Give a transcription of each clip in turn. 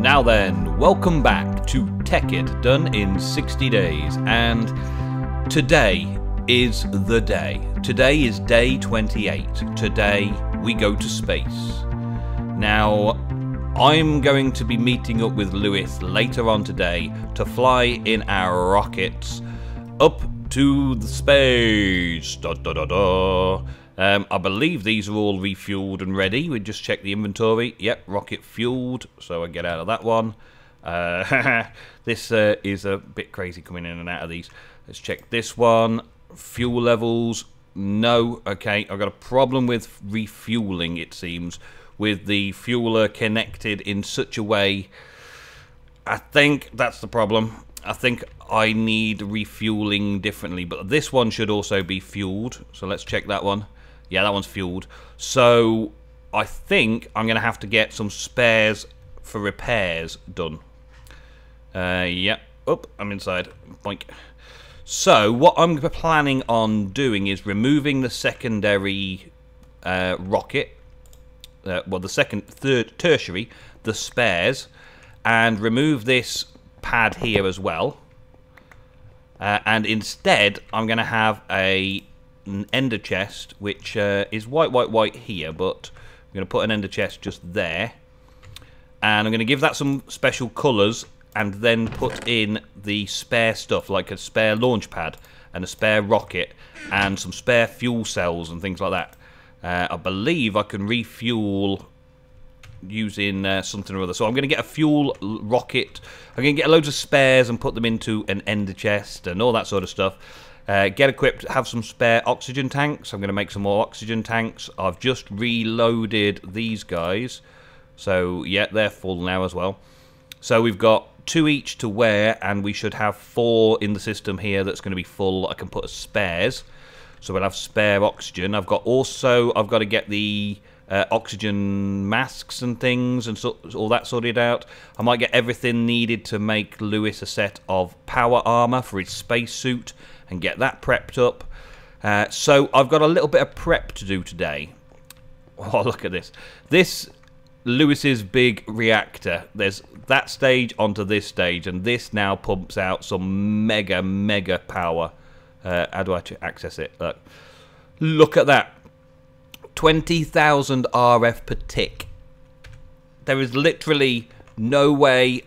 Now then, welcome back to Tekkit Done in 60 days, and today is the day. Today is day 28. Today we go to space. Now, I'm going to be meeting up with Lewis later on today to fly in our rockets up to the space. I believe these are all refueled and ready. We just check the inventory. Yep, rocket fueled, so I get out of that one. This is a bit crazy coming in and out of these. Let's check this one. Fuel levels, no. Okay, I've got a problem with refueling, it seems, with the fueler connected in such a way. I think that's the problem. I think I need refueling differently, but this one should also be fueled, so let's check that one. Yeah, that one's fueled. So I think I'm going to have to get some spares for repairs done. Yeah. Oh, I'm inside. Boink. So what I'm planning on doing is removing the secondary rocket. Well, the tertiary, the spares, and remove this pad here as well. And instead, I'm going to have an ender chest, which is white here, but I'm going to put an ender chest just there. And I'm going to give that some special colours, and then put in the spare stuff, like a spare launch pad, and a spare rocket, and some spare fuel cells, and things like that. I believe I can refuel using something or other. So I'm going to get a fuel rocket. I'm going to get loads of spares and put them into an ender chest and all that sort of stuff. Get equipped, have some spare oxygen tanks. I'm going to make some more oxygen tanks. I've just reloaded these guys. So, yeah, they're full now as well. So we've got 2 each to wear, and we should have 4 in the system here that's going to be full. I can put as spares. So we'll have spare oxygen. I've got to get the oxygen masks and things and all that sorted out. I might get everything needed to make Lewis a set of power armor for his spacesuit and get that prepped up. So I've got a little bit of prep to do today. Oh, look at this. This Lewis's big reactor. There's that stage onto this stage, and this now pumps out some mega power. How do I access it? Look at that. 20,000 RF per tick. There is literally no way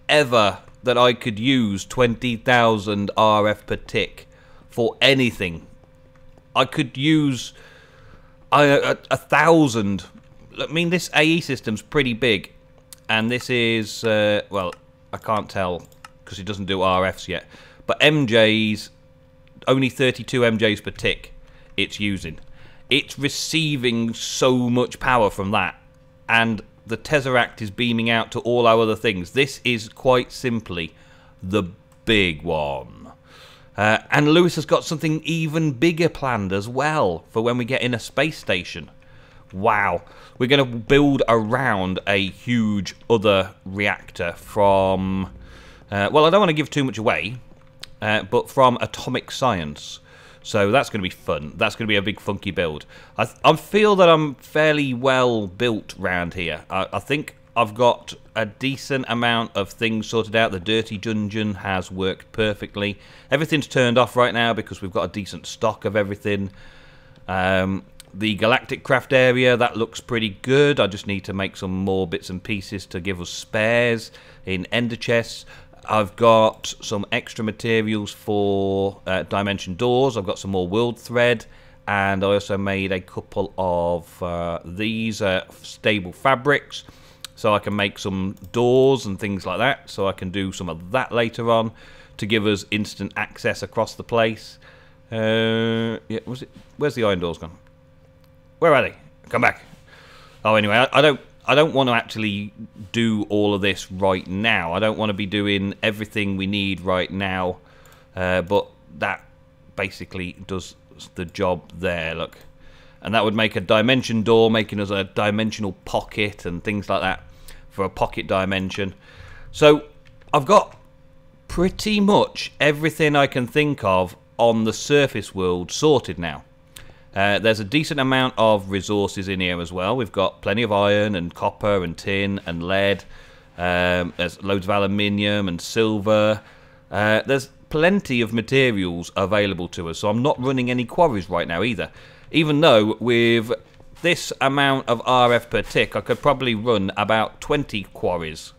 ever that I could use 20,000 RF per tick for anything. I could use 1,000. I mean, this AE system's pretty big, and this is well, I can't tell because it doesn't do RFs yet, but MJs, only 32 MJs per tick it's using. It's receiving so much power from that, and the Tesseract is beaming out to all our other things. This is quite simply the big one. And Lewis has got something even bigger planned as well for when we get in a space station. Wow. We're going to build around a huge other reactor from... well, I don't want to give too much away, but from Atomic Science. So that's going to be fun. That's going to be a big funky build. I feel that I'm fairly well built round here. I think I've got a decent amount of things sorted out. The dirty dungeon has worked perfectly. Everything's turned off right now because we've got a decent stock of everything. The Galactic Craft area, that looks pretty good. I just need to make some more bits and pieces to give us spares in ender chests. I've got some extra materials for dimension doors. I've got some more world thread, and I also made a couple of these stable fabrics, so I can make some doors and things like that. So I can do some of that later on to give us instant access across the place. Yeah, where's the iron doors gone? Where are they? Come back. Oh, anyway, I don't want to actually do all of this right now. I don't want to be doing everything we need right now, but that basically does the job there, look. And that would make a dimension door, making us a dimensional pocket and things like that for a pocket dimension. So I've got pretty much everything I can think of on the surface world sorted now. There's a decent amount of resources in here as well. We've got plenty of iron and copper and tin and lead. There's loads of aluminium and silver. There's plenty of materials available to us, so I'm not running any quarries right now either. Even though with this amount of RF per tick, I could probably run about 20 quarries.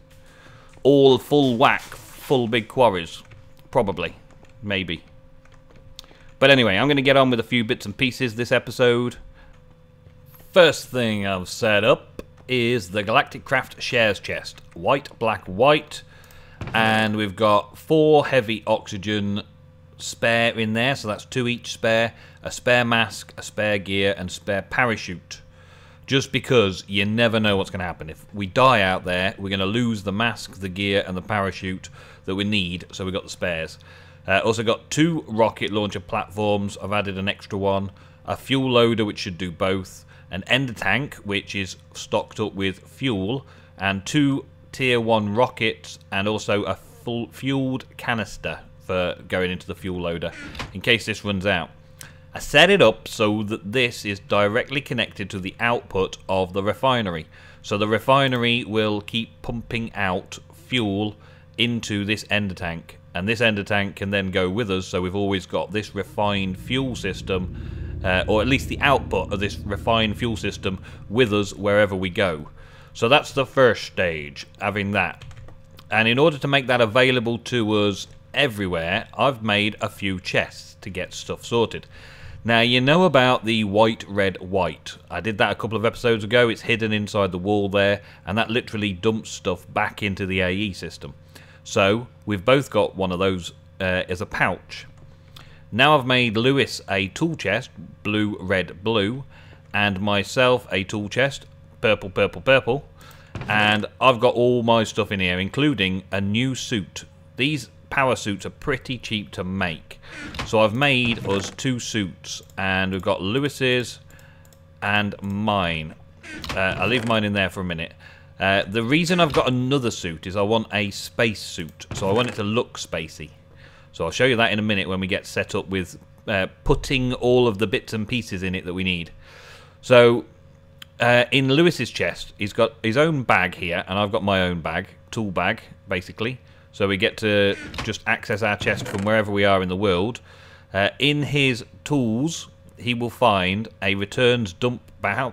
All full whack, full big quarries. Probably. Maybe. But anyway, I'm going to get on with a few bits and pieces this episode. First thing I've set up is the Galactic Craft shares chest. White, black, white. And we've got 4 heavy oxygen spare in there, so that's 2 each spare. A spare mask, a spare gear, and spare parachute. Just because you never know what's going to happen. If we die out there, we're going to lose the mask, the gear, and the parachute that we need, so we've got the spares. Also got 2 rocket launcher platforms. I've added an extra one. A fuel loader, which should do both. An ender tank, which is stocked up with fuel. And 2 tier 1 rockets, and also a full fueled canister for going into the fuel loader, in case this runs out. I set it up so that this is directly connected to the output of the refinery. So the refinery will keep pumping out fuel into this ender tank. And this ender tank can then go with us, so we've always got this refined fuel system, or at least the output of this refined fuel system with us wherever we go. So that's the first stage, having that. And in order to make that available to us everywhere, I've made a few chests to get stuff sorted. Now, you know about the white, red, white. I did that a couple of episodes ago. It's hidden inside the wall there, and that literally dumps stuff back into the AE system. So, we've both got one of those as a pouch. Now I've made Lewis a tool chest, blue, red, blue, and myself a tool chest, purple, purple, purple, and I've got all my stuff in here, including a new suit. These power suits are pretty cheap to make, so I've made us 2 suits, and we've got Lewis's and mine. I'll leave mine in there for a minute. The reason I've got another suit is I want a space suit, so I want it to look spacey. So I'll show you that in a minute when we get set up with putting all of the bits and pieces in it that we need. So in Lewis's chest, he's got his own bag here, and I've got my own bag, tool bag, basically. So we get to just access our chest from wherever we are in the world. In his tools, he will find a returns dump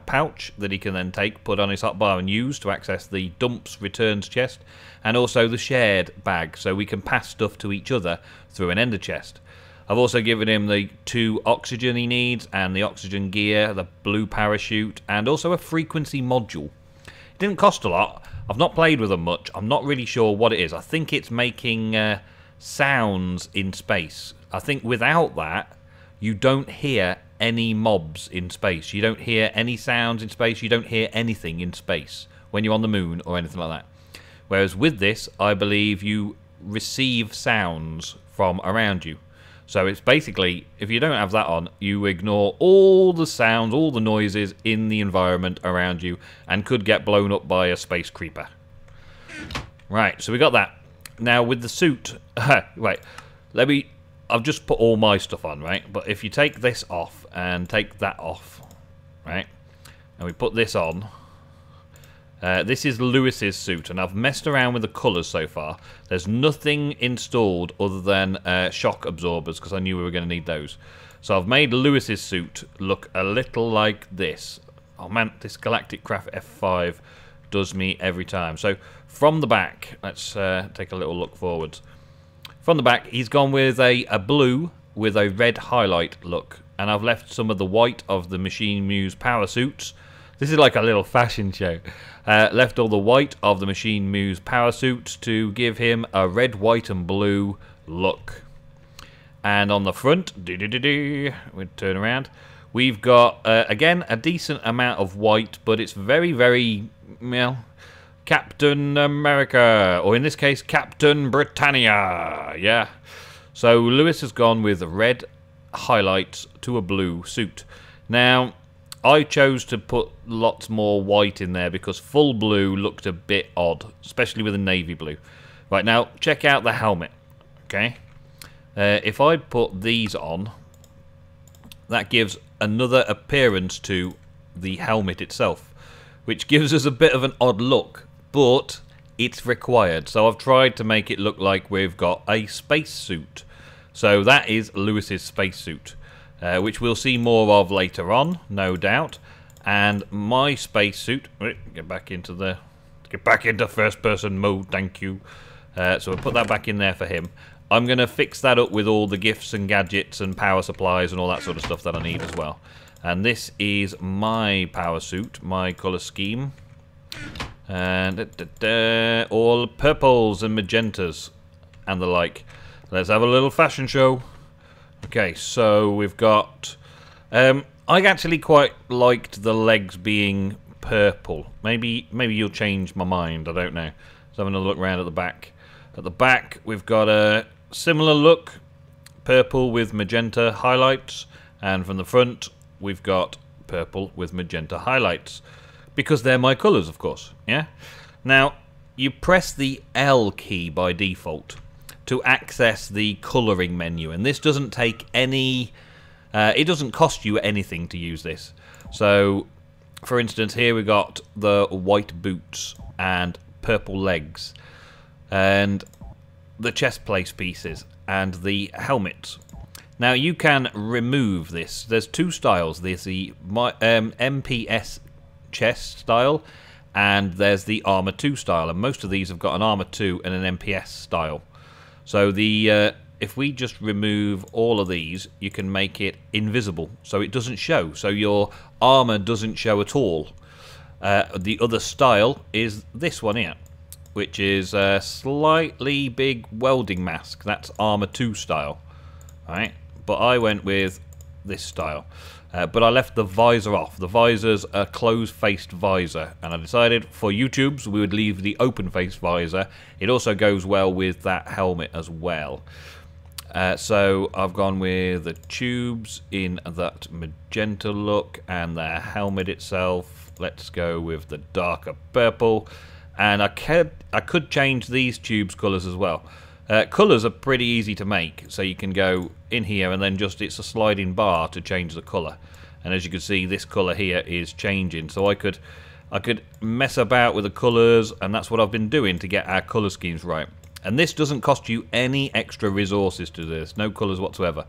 pouch that he can then take, put on his hotbar and use to access the dumps returns chest, and also the shared bag, so we can pass stuff to each other through an ender chest. I've also given him the 2 oxygen he needs, and the oxygen gear, the blue parachute, and also a frequency module. It didn't cost a lot. I've not played with them much. I'm not really sure what it is. I think it's making sounds in space. I think without that, you don't hear any mobs in space. You don't hear any sounds in space. You don't hear anything in space when you're on the moon or anything like that. Whereas with this, I believe you receive sounds from around you. So it's basically, if you don't have that on, you ignore all the sounds, all the noises in the environment around you, and could get blown up by a space creeper. Right, so we got that. Now with the suit, wait, I've just put all my stuff on, right? But if you take this off and take that off, right, and we put this on, this is Lewis's suit, and I've messed around with the colours so far. There's nothing installed other than shock absorbers, because I knew we were going to need those. So I've made Lewis's suit look a little like this. Oh man, this Galactic Craft F5 does me every time. So from the back, let's take a little look forwards. From the back, he's gone with a blue with a red highlight look, and I've left some of the white of the Machine Muse power suits. This is like a little fashion show. Left all the white of the Machine Muse power suits to give him a red, white and blue look. And on the front, we'll turn around, we've got, again, a decent amount of white, but it's very, very, well, Captain America, or in this case, Captain Britannia, yeah. So Lewis has gone with red highlights to a blue suit. Now, I chose to put lots more white in there because full blue looked a bit odd, especially with a navy blue. Right, now, check out the helmet, okay? If I put these on, that gives another appearance to the helmet itself, which gives us a bit of an odd look, but it's required. So I've tried to make it look like we've got a spacesuit. So that is Lewis's spacesuit, which we'll see more of later on, no doubt. And my spacesuit, get back into first person mode, thank you. So we'll put that back in there for him. I'm going to fix that up with all the gifts and gadgets and power supplies and all that sort of stuff that I need as well. And this is my power suit, my colour scheme. And all purples and magentas and the like. Let's have a little fashion show. Okay, so we've got... I actually quite liked the legs being purple. Maybe you'll change my mind, I don't know. So having a look around at the back. At the back, we've got a similar look. Purple with magenta highlights. And from the front, we've got purple with magenta highlights. Because they're my colours, of course. Yeah. Now, you press the L key by default to access the colouring menu. And this doesn't take any... it doesn't cost you anything to use this. So, for instance, here we got the white boots and purple legs and the chest plate pieces and the helmets. Now, you can remove this. There's two styles. There's the MPS chest style and there's the Armour 2 style. And most of these have got an Armour 2 and an MPS style. So the... if we just remove all of these, you can make it invisible, so it doesn't show. So your armor doesn't show at all. The other style is this one here, which is a slightly big welding mask. That's Armour 2 style. Right? But I went with this style. But I left the visor off. The visor's a closed-faced visor. And I decided for YouTube's we would leave the open-faced visor. It also goes well with that helmet as well. So I've gone with the tubes in that magenta look and the helmet itself. Let's go with the darker purple. And I could change these tubes colours as well. Colours are pretty easy to make, so you can go in here and then just it's a sliding bar to change the colour. And as you can see, this colour here is changing. So I could mess about with the colours, and that's what I've been doing to get our colour schemes right. And this doesn't cost you any extra resources to this, no colours whatsoever.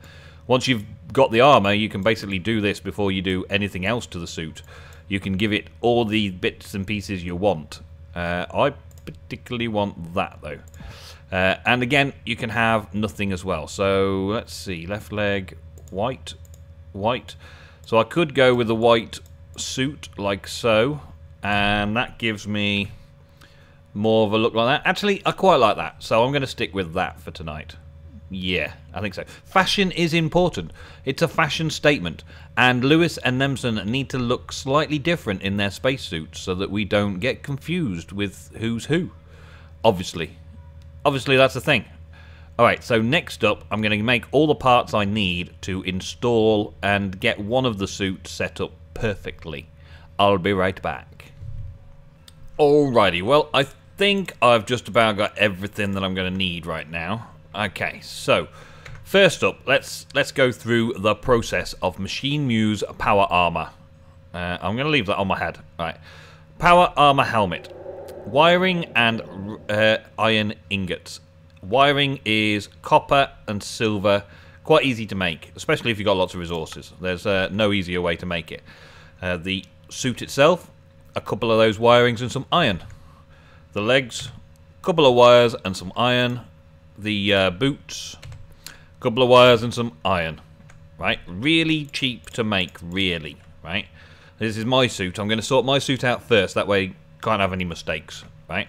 Once you've got the armour, you can basically do this before you do anything else to the suit. You can give it all the bits and pieces you want. I particularly want that though. And again, you can have nothing as well. So let's see, left leg, white, white. So I could go with the white suit like so, and that gives me more of a look like that. Actually, I quite like that, so I'm going to stick with that for tonight. Yeah, I think so. Fashion is important. It's a fashion statement, and Lewis and Nemsun need to look slightly different in their spacesuits so that we don't get confused with who's who. Obviously, that's the thing. Alright, so next up, I'm going to make all the parts I need to install and get one of the suits set up perfectly. I'll be right back. Alrighty, well, I think I've just about got everything that I'm going to need right now. Okay, so first up, let's go through the process of Machine Muse power armor. I'm going to leave that on my head. Right, power armor helmet, wiring and iron ingots. Wiring is copper and silver, quite easy to make, especially if you've got lots of resources. There's no easier way to make it. The suit itself, a couple of those wirings and some iron. The legs, a couple of wires and some iron. The boots, a couple of wires and some iron. Right, really cheap to make, really. Right, this is my suit. I'm going to sort my suit out first. That way, you can't have any mistakes. Right.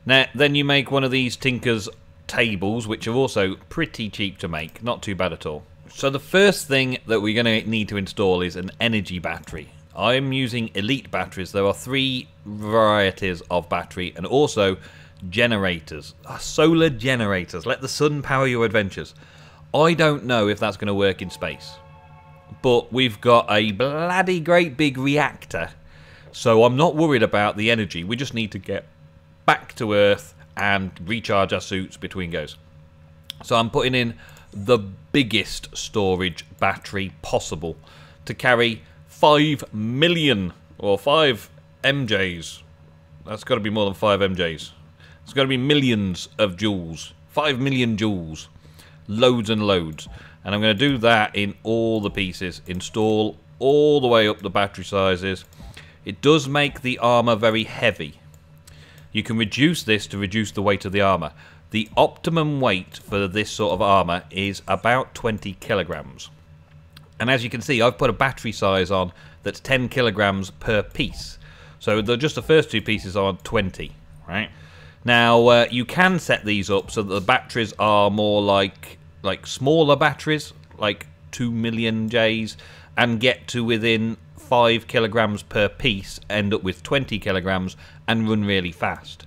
Now, then you make one of these Tinker's tables, which are also pretty cheap to make. Not too bad at all. So the first thing that we're going to need to install is an energy battery. I'm using elite batteries. There are 3 varieties of battery, and also generators. Solar generators. Let the sun power your adventures. I don't know if that's going to work in space, but we've got a bloody great big reactor, so I'm not worried about the energy. We just need to get back to Earth and recharge our suits between goes. So I'm putting in the biggest storage battery possible to carry 5 million or 5 MJs. That's got to be more than 5 MJs. It's got to be millions of joules. 5 million joules. Loads and loads. And I'm going to do that in all the pieces. Install all the way up the battery sizes. It does make the armor very heavy. You can reduce this to reduce the weight of the armor. The optimum weight for this sort of armor is about 20 kilograms. And as you can see, I've put a battery size on that's 10 kilograms per piece. So just the first 2 pieces are 20, right? Now, you can set these up so that the batteries are more like smaller batteries, like 2 million Js, and get to within 5 kilograms per piece, end up with 20 kilograms, and run really fast.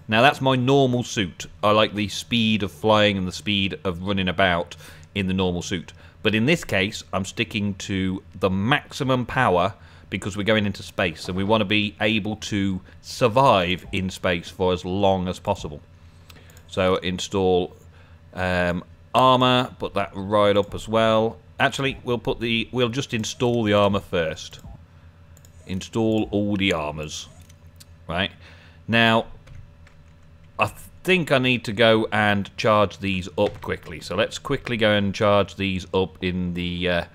Now, that's my normal suit. I like the speed of flying and the speed of running about in the normal suit. But in this case, I'm sticking to the maximum power because we're going into space, and we want to be able to survive in space for as long as possible. So install armor, put that right up as well. Actually, we'll just install the armor first. Install all the armors. Right. Now, I think I need to go and charge these up quickly. So let's quickly go and charge these up in the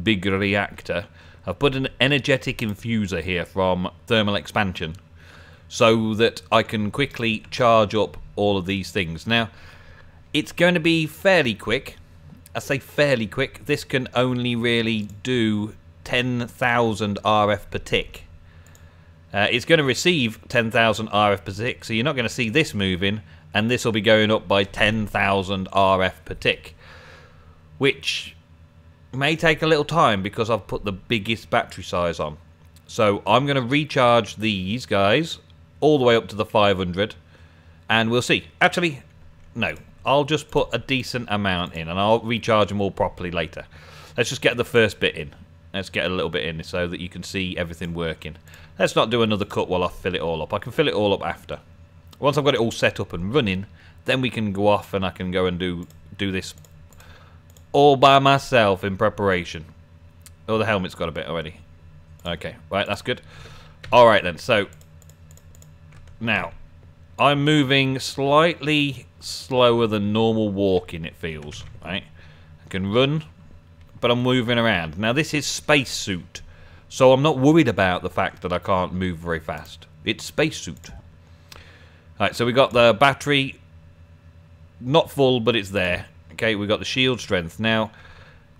big reactor. I've put an energetic infuser here from Thermal Expansion so that I can quickly charge up all of these things. Now, it's going to be fairly quick. I say fairly quick. This can only really do 10,000 RF per tick. It's going to receive 10,000 RF per tick, so you're not going to see this moving, and this will be going up by 10,000 RF per tick, which may take a little time because I've put the biggest battery size on. So I'm going to recharge these guys all the way up to the 500, and we'll see. Actually, no. I'll just put a decent amount in, and I'll recharge them all properly later. Let's just get the first bit in. Let's get a little bit in so that you can see everything working. Let's not do another cut while I fill it all up. I can fill it all up after. Once I've got it all set up and running, then we can go off and I can go and do this all by myself in preparation. Oh, the helmet's got a bit already. Okay, right, that's good. Alright then, so now I'm moving slightly slower than normal walking, it feels, right? I can run, but I'm moving around. Now this is spacesuit, so I'm not worried about the fact that I can't move very fast. It's spacesuit. Alright, so we got the battery, not full, but it's there. Okay, we got the shield strength. Now,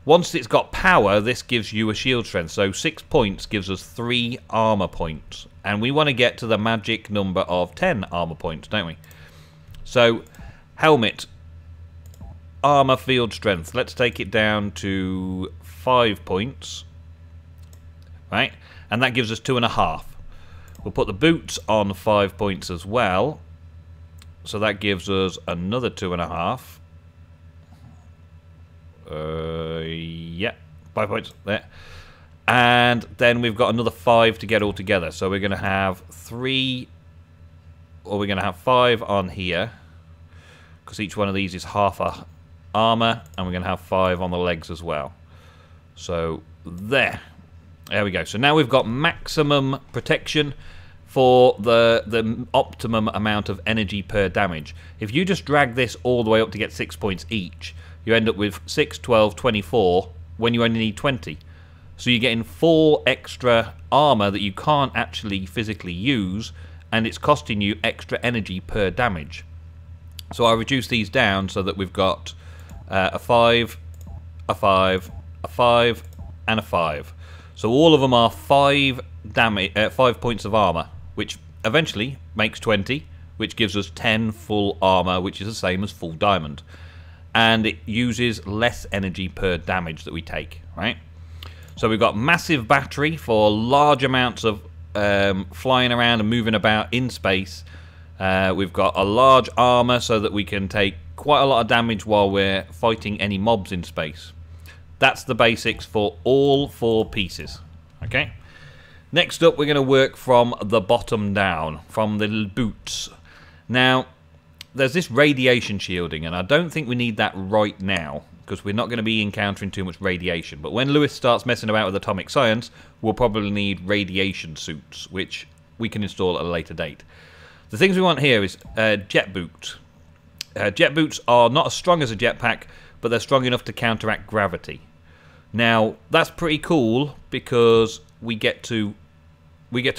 once it's got power, this gives you a shield strength. So 6 points gives us 3 armor points. And we want to get to the magic number of 10 armor points, don't we? So, helmet, armor field strength. Let's take it down to 5 points. Right? And that gives us 2.5. We'll put the boots on 5 points as well. So that gives us another 2.5. Yeah, 5 points there. And then we've got another 5 to get all together. So we're going to have 3, or we're going to have 5 on here, because each one of these is half a armor, and we're going to have 5 on the legs as well. So there we go. So now we've got maximum protection for the optimum amount of energy per damage. If you just drag this all the way up to get 6 points each, you end up with 6, 12, 24 when you only need 20. So you're getting 4 extra armor that you can't actually physically use, and it's costing you extra energy per damage. So I reduce these down so that we've got a 5, a 5, a 5, and a 5. So all of them are 5 points of armor, which eventually makes 20, which gives us 10 full armor, which is the same as full diamond. And it uses less energy per damage that we take, right? So we've got massive battery for large amounts of flying around and moving about in space. We've got a large armor so that we can take quite a lot of damage while we're fighting any mobs in space. That's the basics for all 4 pieces, okay? Next up, we're going to work from the bottom down, from the boots. Now, there's this radiation shielding, and I don't think we need that right now, because we're not going to be encountering too much radiation. But when Lewis starts messing about with atomic science, we'll probably need radiation suits, which we can install at a later date. The things we want here is jet boots. Jet boots are not as strong as a jetpack, but they're strong enough to counteract gravity. Now that's pretty cool because we get to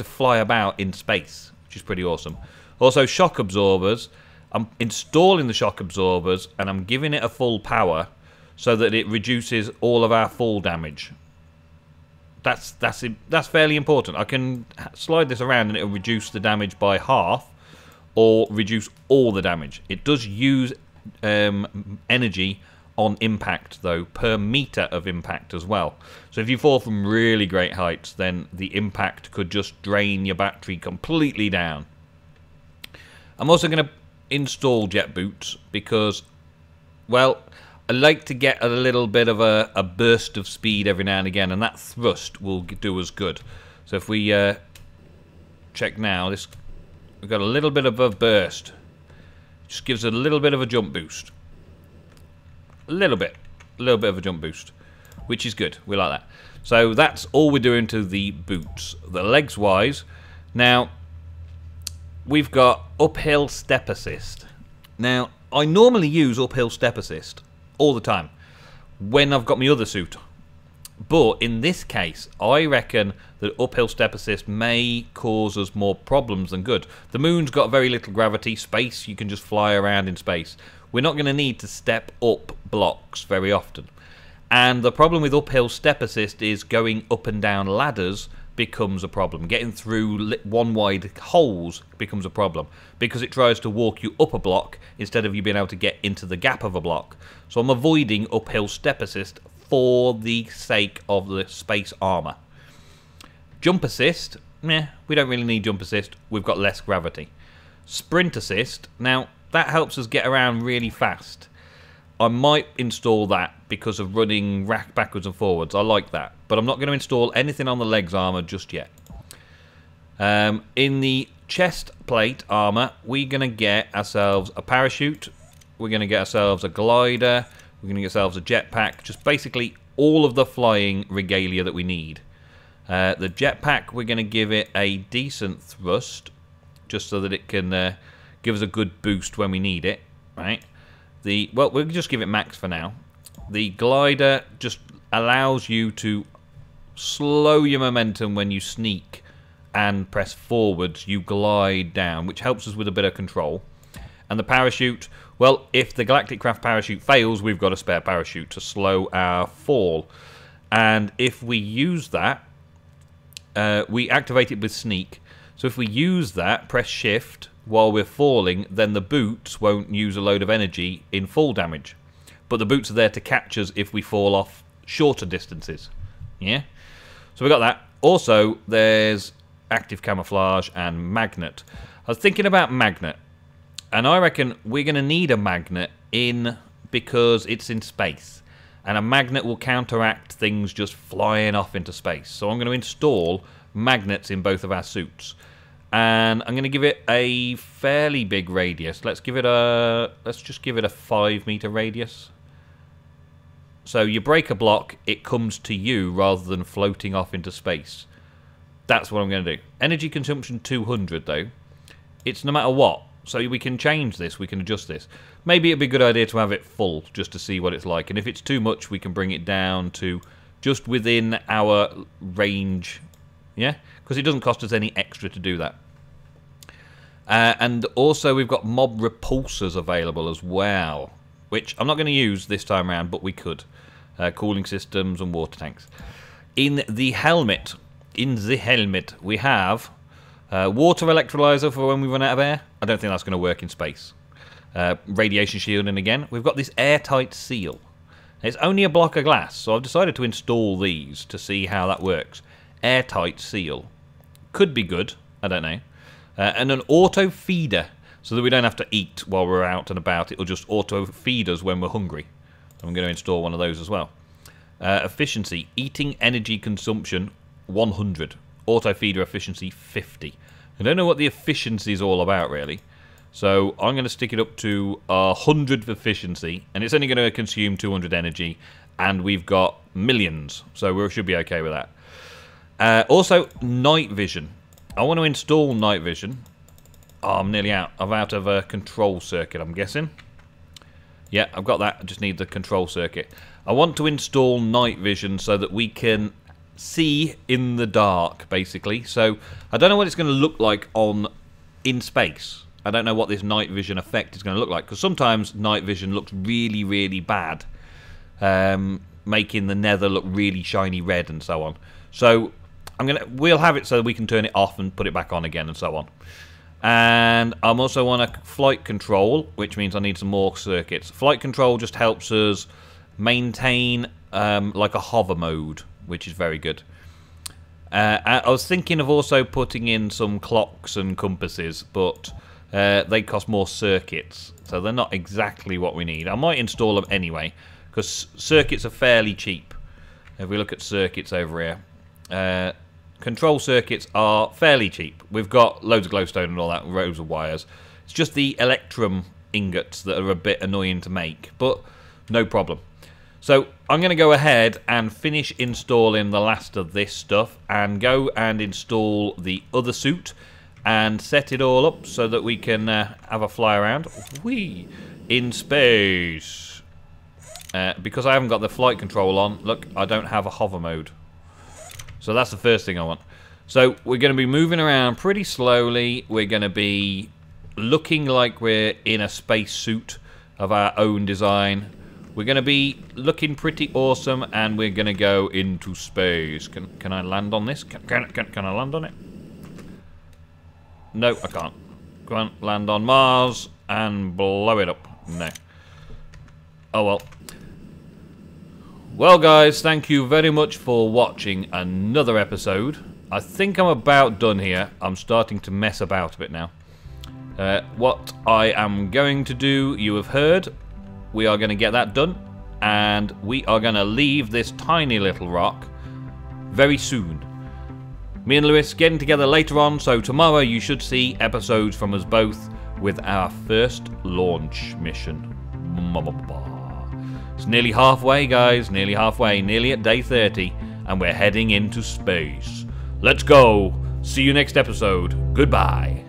fly about in space, which is pretty awesome. Also, shock absorbers. I'm installing the shock absorbers and I'm giving it a full power so that it reduces all of our fall damage. That's fairly important. I can slide this around and it'll reduce the damage by half or reduce all the damage. It does use energy on impact though, per meter of impact as well. So if you fall from really great heights, then the impact could just drain your battery completely down. I'm also going to install jet boots because, well, I like to get a little bit of a burst of speed every now and again, and that thrust will do us good. So if we check now, we've got a little bit of a burst. Just gives it a little bit of a jump boost. A little bit of a jump boost, which is good. We like that. So that's all we're doing to the boots. The legs wise, now we've got uphill step assist. Now I normally use uphill step assist all the time when I've got my other suit, but in this case I reckon that uphill step assist may cause us more problems than good. The moon's got very little gravity. Space, you can just fly around in space. We're not going to need to step up blocks very often. And the problem with uphill step assist is going up and down ladders becomes a problem. Getting through one wide holes becomes a problem because it tries to walk you up a block instead of you being able to get into the gap of a block. So I'm avoiding uphill step assist for the sake of the space armor. Jump assist, we don't really need jump assist. We've got less gravity. Sprint assist, now that helps us get around really fast. I might install that because of running rack backwards and forwards. I like that. But I'm not going to install anything on the legs armor just yet. In the chest plate armor, we're going to get ourselves a parachute. We're going to get ourselves a glider. We're going to get ourselves a jetpack. Just basically all of the flying regalia that we need. The jetpack, we're going to give it a decent thrust, just so that it can give us a good boost when we need it, right? Well, we'll just give it max for now. The glider just allows you to slow your momentum when you sneak and press forwards. You glide down, which helps us with a bit of control. And the parachute, well, if the Galactic Craft parachute fails, we've got a spare parachute to slow our fall. And if we use that, we activate it with sneak. So if we use that, press shift while we're falling, then the boots won't use a load of energy in fall damage. But the boots are there to catch us if we fall off shorter distances. Yeah? So we got that. Also, there's active camouflage and magnet. I was thinking about magnet, and I reckon we're going to need a magnet because it's in space. And a magnet will counteract things just flying off into space. So I'm going to install magnets in both of our suits. And I'm going to give it a fairly big radius. Let's just give it a 5 meter radius. So you break a block, it comes to you rather than floating off into space. That's what I'm going to do. Energy consumption 200 though. It's no matter what. So we can change this, we can adjust this. Maybe it'd be a good idea to have it full just to see what it's like. And if it's too much, we can bring it down to just within our range. Yeah? Because it doesn't cost us any extra to do that. And also we've got mob repulsors available as well, which I'm not going to use this time around, but we could. Cooling systems and water tanks. In the helmet, we have water electrolyzer for when we run out of air. I don't think that's going to work in space. Radiation shielding again. We've got this airtight seal. It's only a block of glass, so I've decided to install these to see how that works. Airtight seal. Could be good, I don't know. And an auto feeder, so that we don't have to eat while we're out and about. It'll just auto feed us when we're hungry. I'm going to install one of those as well. Efficiency, eating energy consumption 100. Auto feeder efficiency 50. I don't know what the efficiency is all about really. So I'm going to stick it up to 100 efficiency, and it's only going to consume 200 energy, and we've got millions, so we should be okay with that. Also, night vision. I want to install night vision. Oh, I'm nearly out. I'm out of a control circuit, I'm guessing. Yeah, I've got that. I just need the control circuit. I want to install night vision so that we can see in the dark, basically. So I don't know what it's going to look like in space. I don't know what this night vision effect is going to look like, because sometimes night vision looks really, really bad, making the nether look really shiny red and so on. So we'll have it so that we can turn it off and put it back on again and so on. And I'm also on a flight control, which means I need some more circuits. Flight control just helps us maintain like a hover mode, which is very good. I was thinking of also putting in some clocks and compasses, but they cost more circuits, so they're not exactly what we need. I might install them anyway, because circuits are fairly cheap. If we look at circuits over here, control circuits are fairly cheap. We've got loads of glowstone and all that, rows of wires. It's just the electrum ingots that are a bit annoying to make, but no problem. So I'm going to go ahead and finish installing the last of this stuff and go and install the other suit and set it all up so that we can have a fly around in space. Because I haven't got the flight control on, look, I don't have a hover mode. So that's the first thing I want. So we're going to be moving around pretty slowly. We're going to be looking like we're in a space suit of our own design. We're going to be looking pretty awesome, and we're going to go into space. Can I land on this? Can I land on it? No, I can't. Go on, land on Mars and blow it up. No. Oh well. Well guys, thank you very much for watching another episode. I think I'm about done here. I'm starting to mess about a bit now. What I am going to do, you have heard. We are going to get that done, and we are going to leave this tiny little rock very soon. Me and Lewis getting together later on, so tomorrow you should see episodes from us both with our first launch mission. It's nearly halfway, guys, nearly halfway, nearly at day 30, and we're heading into space. Let's go. See you next episode. Goodbye.